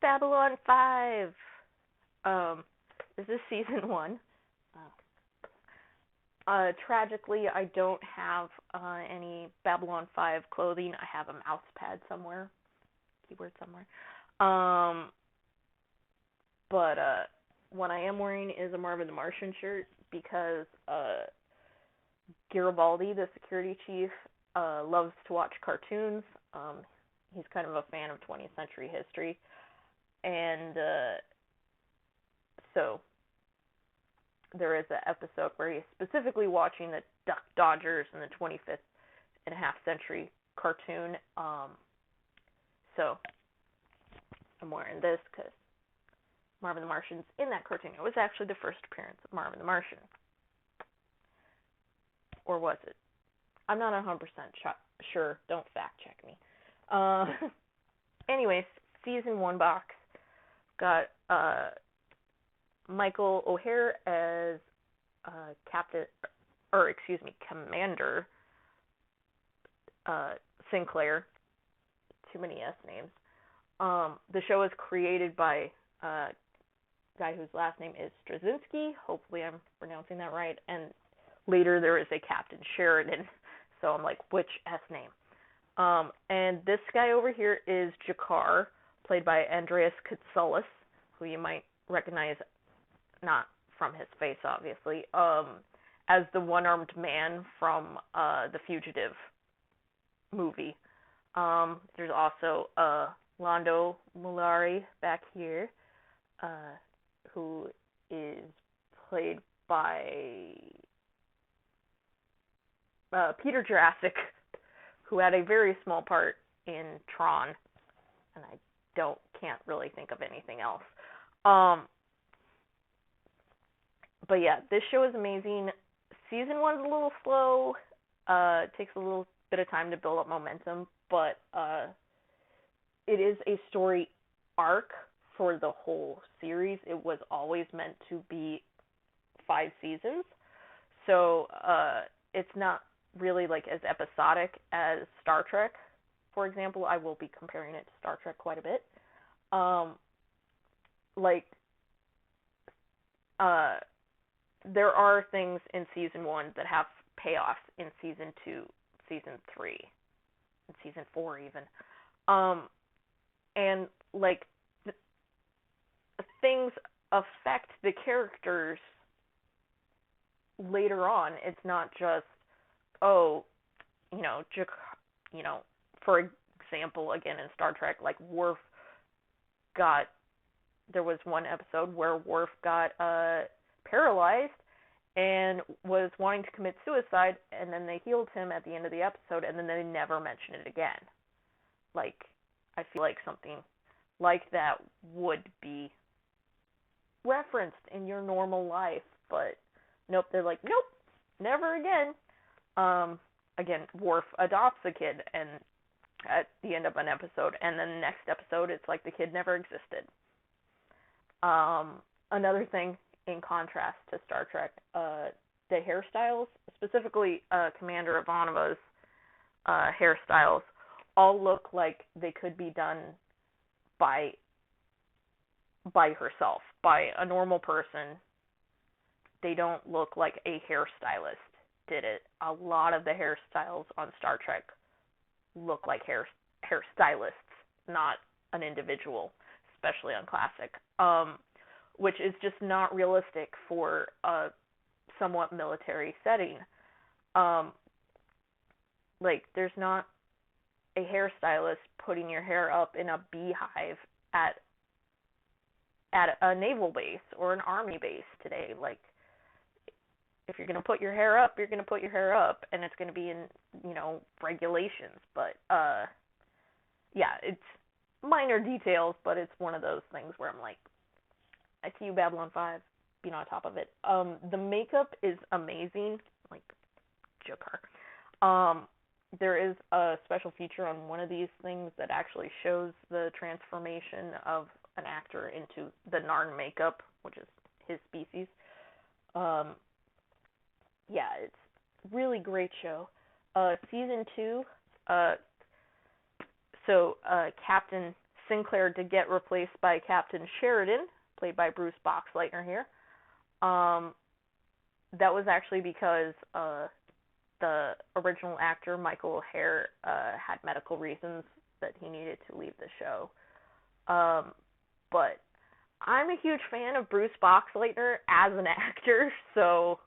Babylon 5. This is season 1. Tragically, I don't have any Babylon 5 clothing. I have a mouse pad somewhere, keyboard somewhere. But what I am wearing is a Marvin the Martian shirt because Garibaldi, the security chief, loves to watch cartoons. He's kind of a fan of 20th century history. And so there is an episode where he's specifically watching the Duck Dodgers and the 25th and a half century cartoon. So I'm wearing this because Marvin the Martian's in that cartoon. It was actually the first appearance of Marvin the Martian. Or was it? I'm not 100% sure. Don't fact check me. Anyways, season 1 box. Got Michael O'Hare as Commander Sinclair. Too many S names. The show is created by a guy whose last name is Straczynski. Hopefully I'm pronouncing that right. And later there is a Captain Sheridan. So I'm like, which S name? And this guy over here is Jakar, played by Andreas Katsulas, who you might recognize, not from his face, obviously, as the one-armed man from the Fugitive movie. There's also Lando Mulari back here, who is played by Peter Jurassic, who had a very small part in Tron, and I can't really think of anything else. But yeah, this show is amazing. Season 1's a little slow. It takes a little bit of time to build up momentum, but it is a story arc for the whole series. It was always meant to be 5 seasons, so it's not really like as episodic as Star Trek, for example. I will be comparing it to Star Trek quite a bit. There are things in season 1 that have payoffs in season 2, season 3, and season 4 even. And like things affect the characters later on. It's not just for example, again in Star Trek, like there was one episode where Worf got paralyzed and was wanting to commit suicide, and then they healed him at the end of the episode, and then they never mention it again. Like, I feel like something like that would be referenced in your normal life, but nope, they're like, nope, never again. Again, Worf adopts a kid, and at the end of an episode, and then the next episode, it's like the kid never existed. Another thing, in contrast to Star Trek, the hairstyles, specifically Commander Ivanova's hairstyles, all look like they could be done by herself, by a normal person. They don't look like a hairstylist did it. A lot of the hairstyles on Star Trek look like hairstylists, not an individual, especially on classic, which is just not realistic for a somewhat military setting. Like, there's not a hairstylist putting your hair up in a beehive at a naval base or an army base today. Like, if you're going to put your hair up, you're going to put your hair up, and it's going to be in, regulations. But, yeah, it's minor details, but it's one of those things where I'm like, I see you, Babylon 5, being on top of it. The makeup is amazing, like Joker. There is a special feature on one of these things that actually shows the transformation of an actor into the Narn makeup, which is his species. Yeah, it's really great show. Season 2, Captain Sinclair did get replaced by Captain Sheridan, played by Bruce Boxleitner here. That was actually because the original actor, Michael Hare, had medical reasons that he needed to leave the show. But I'm a huge fan of Bruce Boxleitner as an actor, so...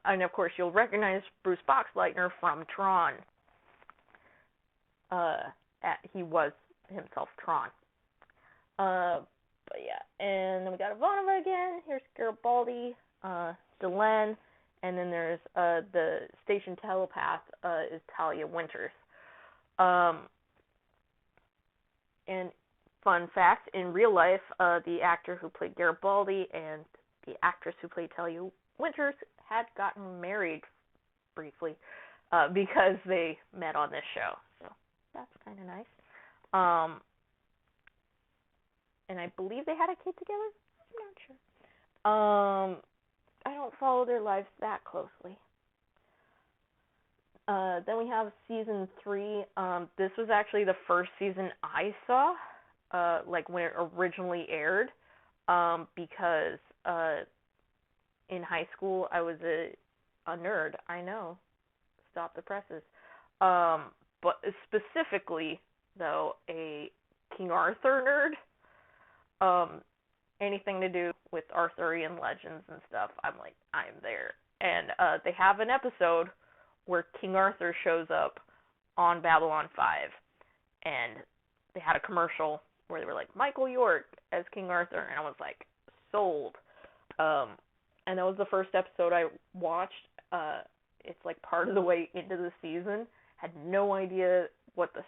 and of course, you'll recognize Bruce Boxleitner from Tron. He was himself Tron. But yeah, and then we got Ivanova again. Here's Garibaldi, Delenn, and then there's the station telepath is Talia Winters. And fun fact, in real life, the actor who played Garibaldi and the actress who played Talia Winters had gotten married briefly because they met on this show. So that's kind of nice. And I believe they had a kid together. I'm not sure. I don't follow their lives that closely. Then we have season 3. This was actually the first season I saw, like when it originally aired, because in high school I was a nerd. I know. Stop the presses. But specifically, though, a King Arthur nerd. Anything to do with Arthurian legends and stuff, I'm there. And they have an episode where King Arthur shows up on Babylon 5, and they had a commercial where they were like, Michael York as King Arthur, and I was like, sold. And that was the first episode I watched. It's like part of the way into the season. Had no idea what the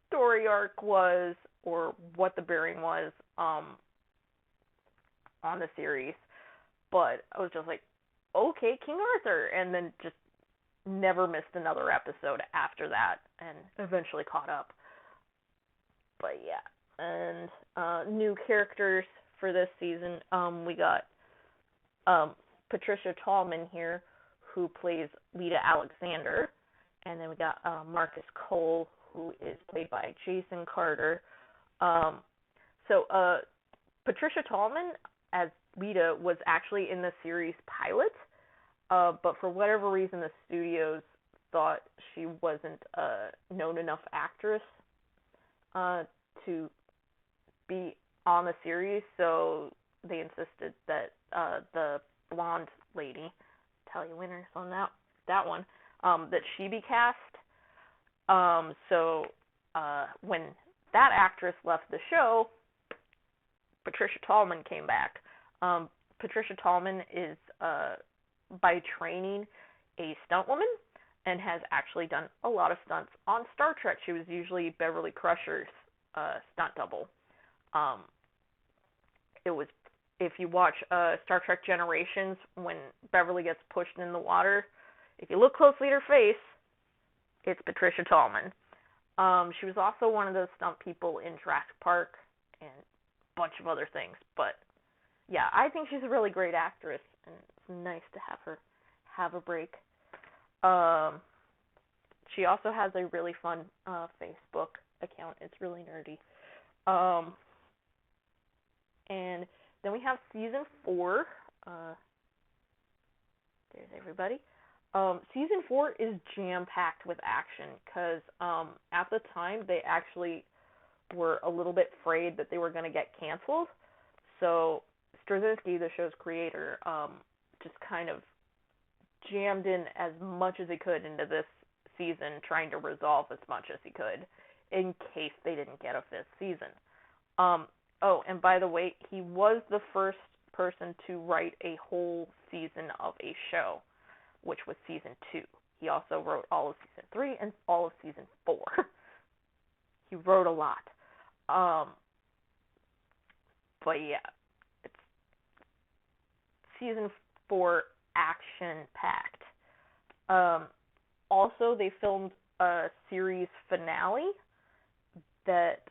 story arc was or what the bearing was on the series, but I was just like, okay, King Arthur, and then just never missed another episode after that, and eventually caught up. But yeah, and new characters for this season, we got Patricia Tallman here, who plays Lita Alexander, and then we got Marcus Cole, who is played by Jason Carter. So Patricia Tallman as Lita was actually in the series pilot, but for whatever reason the studios thought she wasn't a known enough actress to be on the series, so they insisted that the blonde lady, Talia Winters on that one, that she be cast. So when that actress left the show, Patricia Tallman came back. Patricia Tallman is, by training, a stunt woman and has actually done a lot of stunts on Star Trek. She was usually Beverly Crusher's stunt double. It was, if you watch Star Trek Generations, when Beverly gets pushed in the water, if you look closely at her face, it's Patricia Tallman. She was also one of those stunt people in Jurassic Park and a bunch of other things. But yeah, I think she's a really great actress, and it's nice to have her have a break. She also has a really fun Facebook account. It's really nerdy. And then we have season 4. There's everybody. Season 4 is jam-packed with action because at the time they actually were a little bit afraid that they were going to get canceled. So Straczynski, the show's creator, just kind of jammed in as much as he could into this season, trying to resolve as much as he could in case they didn't get a 5th season. Oh, and by the way, he was the first person to write a whole season of a show, which was season 2. He also wrote all of season 3 and all of season 4. He wrote a lot. But yeah, it's season 4 action-packed. Also, they filmed a series finale that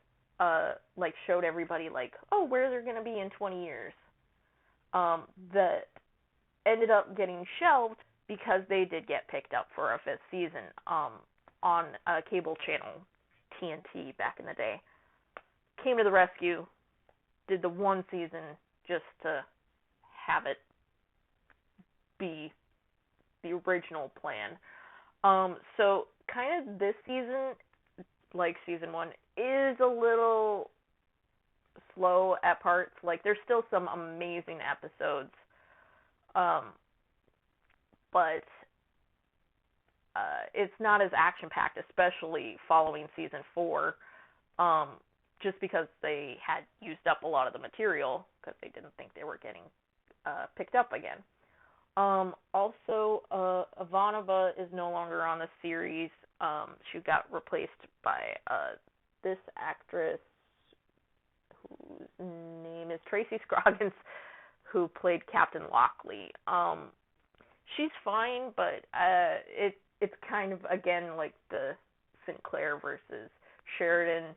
showed everybody where they're going to be in 20 years. That ended up getting shelved because they did get picked up for a 5th season on a cable channel, TNT back in the day, came to the rescue, did the one season just to have it be the original plan. So kind of this season, like season 1, is a little slow at parts. Like, there's still some amazing episodes, but it's not as action-packed, especially following season 4, just because they had used up a lot of the material because they didn't think they were getting picked up again. Also, Ivanova is no longer on the series. She got replaced by this actress whose name is Tracy Scroggins, who played Captain Lockley. She's fine, but it's kind of, again, like the Sinclair versus Sheridan.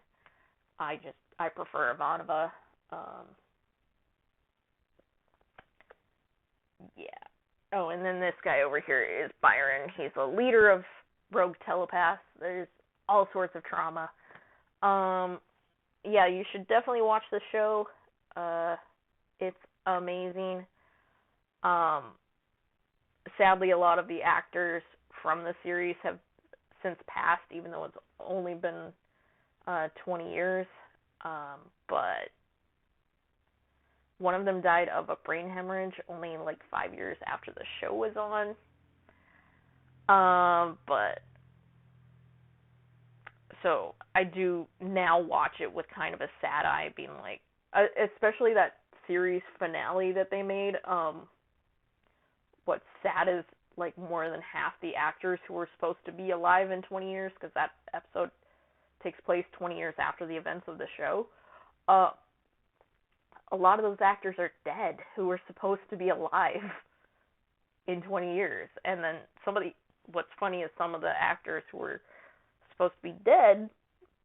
I prefer Ivanova. Yeah. Oh, and then this guy over here is Byron. He's a leader of rogue telepaths. There's all sorts of trauma. Yeah, you should definitely watch the show. It's amazing. Sadly, a lot of the actors from the series have since passed, even though it's only been 20 years. But one of them died of a brain hemorrhage only like 5 years after the show was on. But so I do now watch it with kind of a sad eye, being like, especially that series finale that they made. What's sad is like more than half the actors who were supposed to be alive in 20 years, because that episode takes place 20 years after the events of the show. A lot of those actors are dead who were supposed to be alive in 20 years. And then what's funny is some of the actors who were supposed to be dead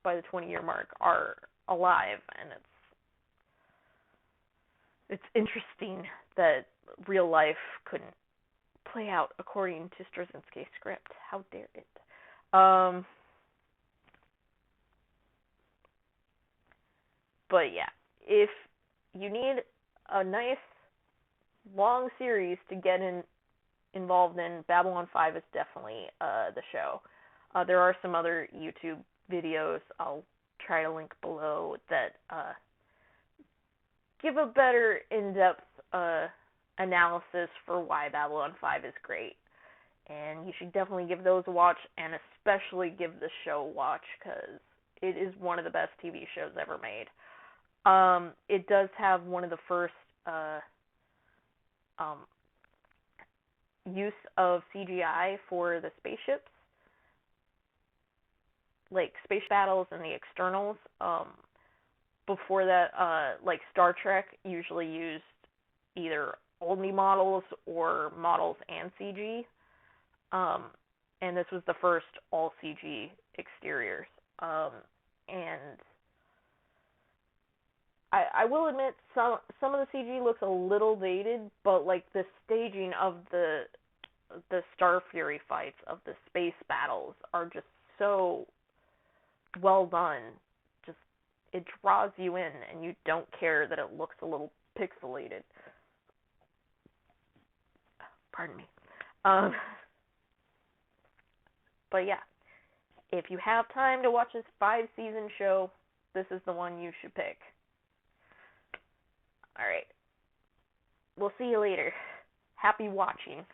by the 20-year mark are alive, and it's interesting that real life couldn't play out according to Straczynski's script. How dare it? But yeah, if you need a nice long series to get involved in, Babylon 5 is definitely the show. There are some other YouTube videos I'll try to link below that give a better in-depth analysis for why Babylon 5 is great. And you should definitely give those a watch, and especially give the show a watch, because it is one of the best TV shows ever made. It does have one of the first use of CGI for the spaceships, like space battles and the externals. Before that, like Star Trek usually used either only models or models and CG. And this was the first all CG exteriors. And I will admit some of the CG looks a little dated, but like the staging of the Star Fury fights, of the space battles, are just so well done. Just, it draws you in, and you don't care that it looks a little pixelated. Pardon me. But yeah, if you have time to watch this 5-season show, this is the one you should pick. Alright. We'll see you later. Happy watching.